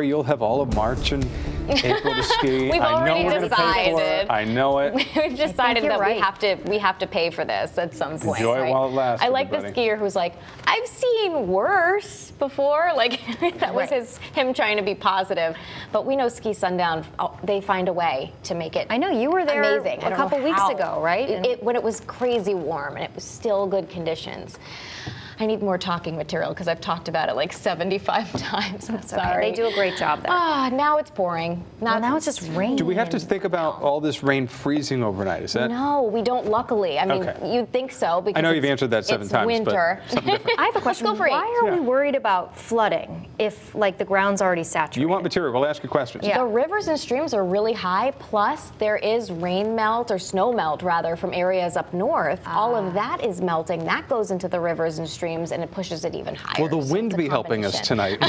You'll have all of March and April to ski. We've already decided. I know it. We've decided that right. we have to pay for this at some point. Enjoy right? it while it lasts. I like the skier who's like, I've seen worse before. Like that was him trying to be positive. But we know Ski Sundown, they find a way to make it. I know you were there amazing. a couple weeks ago, right? When it was crazy warm and it was still good conditions. I need more talking material because I've talked about it like 75 times. I'm sorry. Okay. They do a great job there. Now it's pouring. Now it's just rain. Do we have to think about all this rain freezing overnight? Is that? No, we don't, luckily. I mean, you'd think so because I know you've answered that 7 times. Winter. But I have a question. Let's go for Why are we worried about flooding if, like, the ground's already saturated? You want material? We'll ask you questions. Yeah. The rivers and streams are really high, plus there is rain melt, or snow melt rather, from areas up north. All of that is melting. That goes into the rivers and streams and it pushes it even higher. Will the wind be helping us tonight?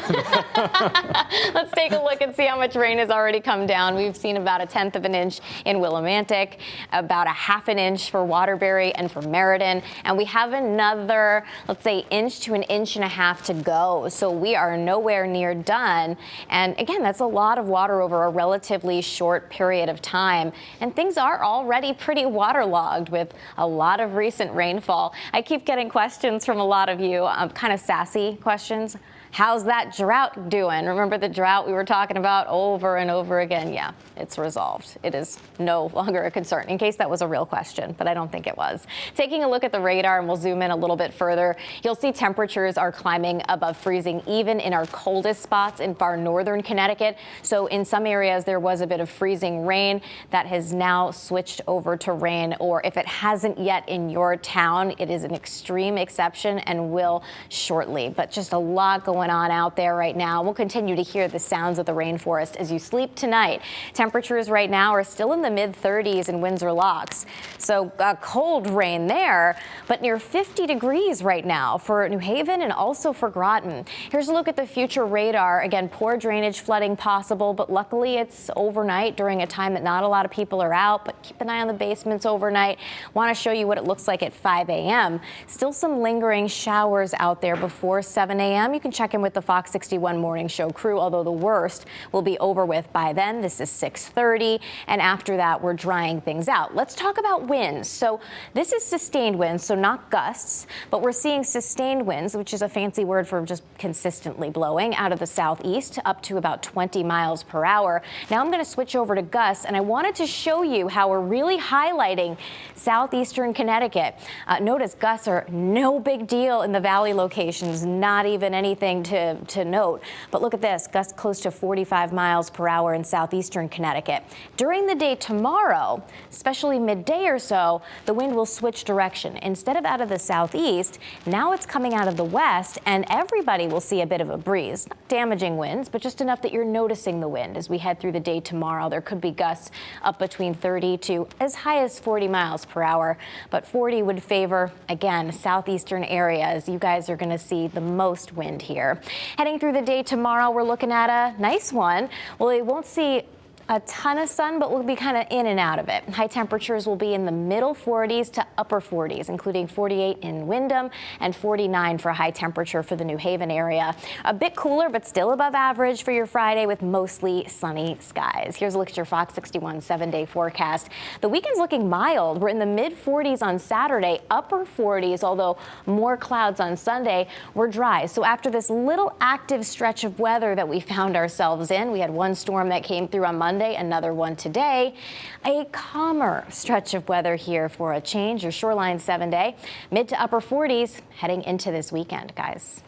Let's take a look and see how much rain has already come down. We've seen about 1/10 of an inch in Willimantic, about 1/2 an inch for Waterbury and for Meriden, and we have another, let's say, 1 to 1.5 inches to go. So we are nowhere near done. And again, that's a lot of water over a relatively short period of time. And things are already pretty waterlogged with a lot of recent rainfall. I keep getting questions from a lot of you, kind of sassy questions. How's that drought doing? Remember the drought we were talking about over and over again? Yeah, it's resolved. It is no longer a concern, in case that was a real question, but I don't think it was. Taking a look at the radar, and we'll zoom in a little bit further, you'll see temperatures are climbing above freezing, even in our coldest spots in far northern Connecticut. So in some areas, there was a bit of freezing rain that has now switched over to rain, or if it hasn't yet in your town, it is an extreme exception and will shortly. But just a lot going on out there right now. We'll continue to hear the sounds of the rainforest as you sleep tonight. Temperatures right now are still in the mid-30s in Windsor Locks. So cold rain there, but near 50 degrees right now for New Haven and also for Groton. Here's a look at the future radar. Again, poor drainage flooding possible, but luckily it's overnight during a time that not a lot of people are out, but keep an eye on the basements overnight. Want to show you what it looks like at 5 a.m. Still some lingering showers out there before 7 a.m. You can check in with the Fox 61 Morning Show crew, although the worst will be over with by then. This is 6:30, and after that, we're drying things out. Let's talk about winds. So this is sustained winds, so not gusts, but we're seeing sustained winds, which is a fancy word for just consistently blowing out of the southeast up to about 20 miles per hour. Now I'm going to switch over to gusts, and I wanted to show you how we're really highlighting southeastern Connecticut. Notice gusts are no big deal in the valley locations, not even anything to note. But look at this, gusts close to 45 miles per hour in southeastern Connecticut. During the day tomorrow, especially midday or so, the wind will switch direction. Instead of out of the southeast, now it's coming out of the west, and everybody will see a bit of a breeze. Not damaging winds, but just enough that you're noticing the wind as we head through the day tomorrow. There could be gusts up between 30 to as high as 40 miles per hour, but 40 would favor, again, southeastern areas. You guys are going to see the most wind here. Heading through the day tomorrow, we're looking at a nice one. Well, we won't see a ton of sun, but we'll be kind of in and out of it. High temperatures will be in the middle 40s to upper 40s, including 48 in Windham and 49 for a high temperature for the New Haven area. A bit cooler, but still above average for your Friday with mostly sunny skies. Here's a look at your Fox 61 7-day forecast. The weekend's looking mild. We're in the mid 40s on Saturday, upper 40s, although more clouds on Sunday. We're dry. So after this little active stretch of weather that we found ourselves in, we had one storm that came through on Monday, another one today. A calmer stretch of weather here for a change. Your Shoreline 7-day, mid to upper 40s heading into this weekend, guys.